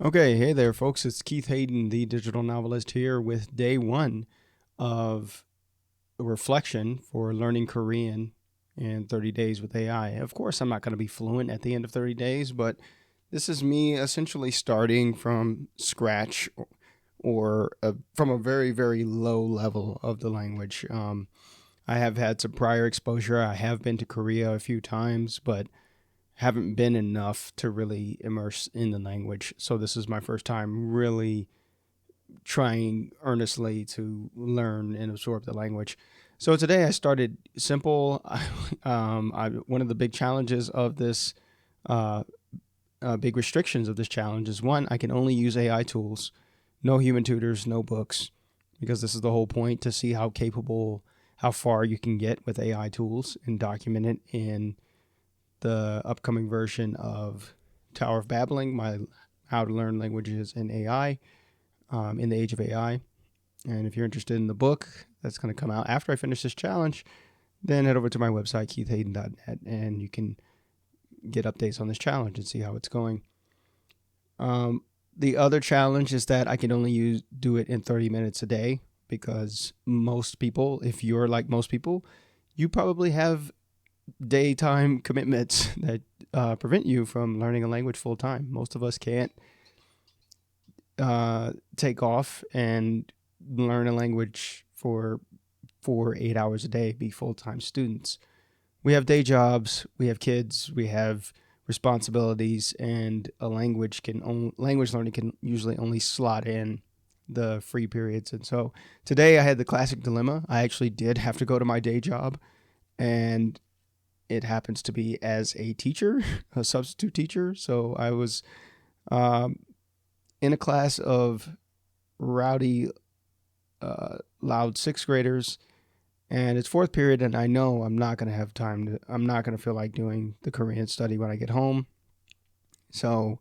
Okay, hey there, folks. It's Keith Hayden, the digital novelist, here with day one of a reflection for learning Korean in 30 days with AI. Of course, I'm not going to be fluent at the end of 30 days, but this is me essentially starting from scratch or from a very, very low level of the language. I have had some prior exposure. I have been to Korea a few times, but haven't been enough to really immerse in the language. So this is my first time really trying earnestly to learn and absorb the language. So today I started simple. One of the big challenges of this, uh, big restrictions of this challenge is one, I can only use AI tools, no human tutors, no books, because this is the whole point to see how capable, how far you can get with AI tools and document it in the upcoming version of Tower of Babbling, my how to learn languages in AI, in the age of AI. And if you're interested in the book that's going to come out after I finish this challenge, then head over to my website, keithhayden.net, and you can get updates on this challenge and see how it's going. The other challenge is that I can only do it in 30 minutes a day because most people, if you're like most people, you probably have daytime commitments that prevent you from learning a language full time. Most of us can't take off and learn a language for 8 hours a day, be full time students. We have day jobs, we have kids, we have responsibilities, and language learning can usually only slot in the free periods. And so today I had the classic dilemma. I actually did have to go to my day job, and it happens to be as a teacher, a substitute teacher. So I was um, in a class of rowdy, loud sixth graders, and it's fourth period, and I know I'm not going to have time to, I'm not going to feel like doing the Korean study when I get home. So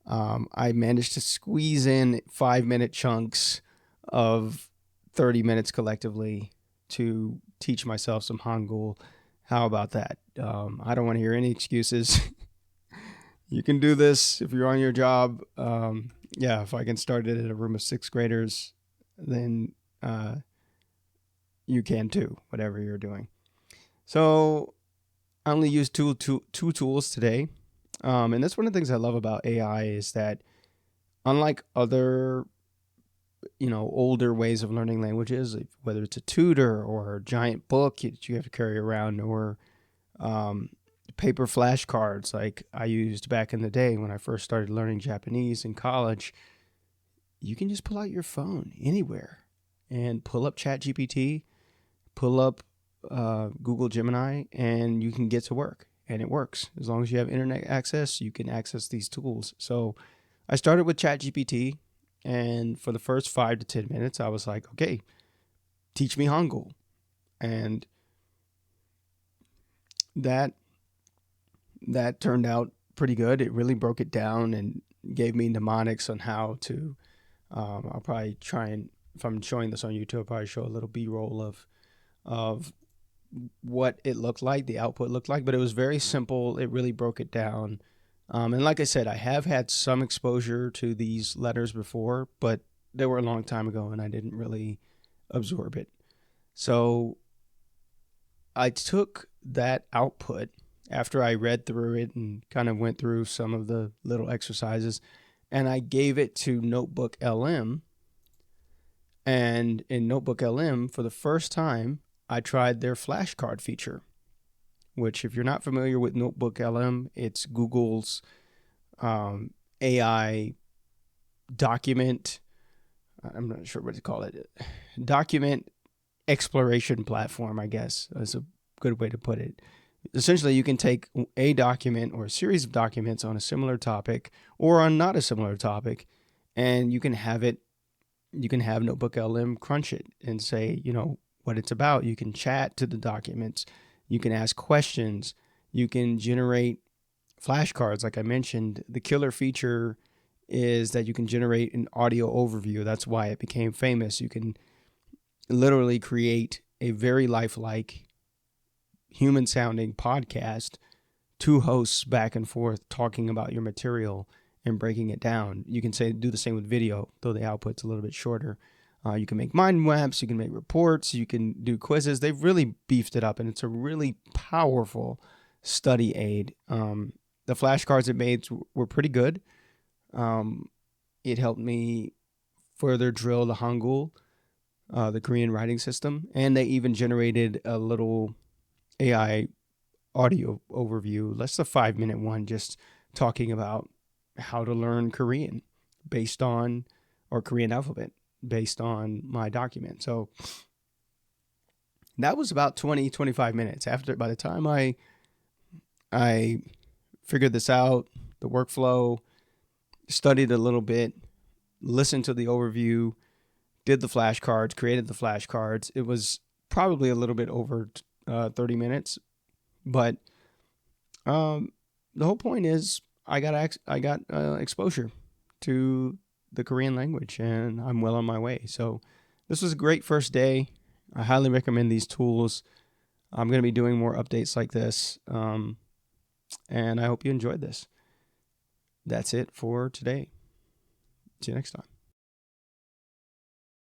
I managed to squeeze in 5 minute chunks of 30 minutes collectively to teach myself some Hangul. How about that? I don't want to hear any excuses. You can do this if you're on your job. Yeah, if I can start it at a room of sixth graders, then you can too, whatever you're doing. So I only used two tools today. And that's one of the things I love about AI is that unlike other, older ways of learning languages, whether it's a tutor or a giant book that you have to carry around or um, paper flashcards like I used back in the day when I first started learning Japanese in college, you can just pull out your phone anywhere and pull up ChatGPT, pull up Google Gemini, and you can get to work. And it works. As long as you have internet access, you can access these tools. So I started with ChatGPT, and for the first 5 to 10 minutes, I was like, okay, teach me Hangul. And that that turned out pretty good. It really broke it down and gave me mnemonics on how to. I'll probably try and, if I'm showing this on YouTube, I'll probably show a little B-roll of what it looked like, the output looked like. But it was very simple. It really broke it down. And like I said, I have had some exposure to these letters before, but they were a long time ago, and I didn't really absorb it. So I took that output after I read through it and kind of went through some of the little exercises, and I gave it to NotebookLM. And in NotebookLM, for the first time, I tried their flashcard feature, which, if you're not familiar with NotebookLM, it's Google's AI document. I'm not sure what to call it. Document exploration platform, I guess, is a good way to put it. Essentially, you can take a document or a series of documents on a similar topic or on not a similar topic, and you can have NotebookLM crunch it and say, what it's about. You can chat to the documents. You can ask questions. You can generate flashcards. Like I mentioned, the killer feature is that you can generate an audio overview. That's why it became famous. You can literally create a very lifelike, human sounding podcast, two hosts back and forth talking about your material, and breaking it down. You can do the same with video, though the output's a little bit shorter. You can make mind maps, you can make reports, you can do quizzes. They've really beefed it up, and it's a really powerful study aid. The flashcards it made were pretty good. It helped me further drill the Hangul, the Korean writing system, and they even generated a little AI audio overview. That's a 5-minute one, just talking about how to learn Korean or Korean alphabet based on my document. So that was about 20-25 minutes. By the time I figured this out, the workflow, studied a little bit, listened to the overview, did the flashcards, created the flashcards. It was probably a little bit over 30 minutes, but the whole point is I got exposure to the Korean language, and I'm well on my way. So this was a great first day. I highly recommend these tools. I'm going to be doing more updates like this, and I hope you enjoyed this. That's it for today. See you next time.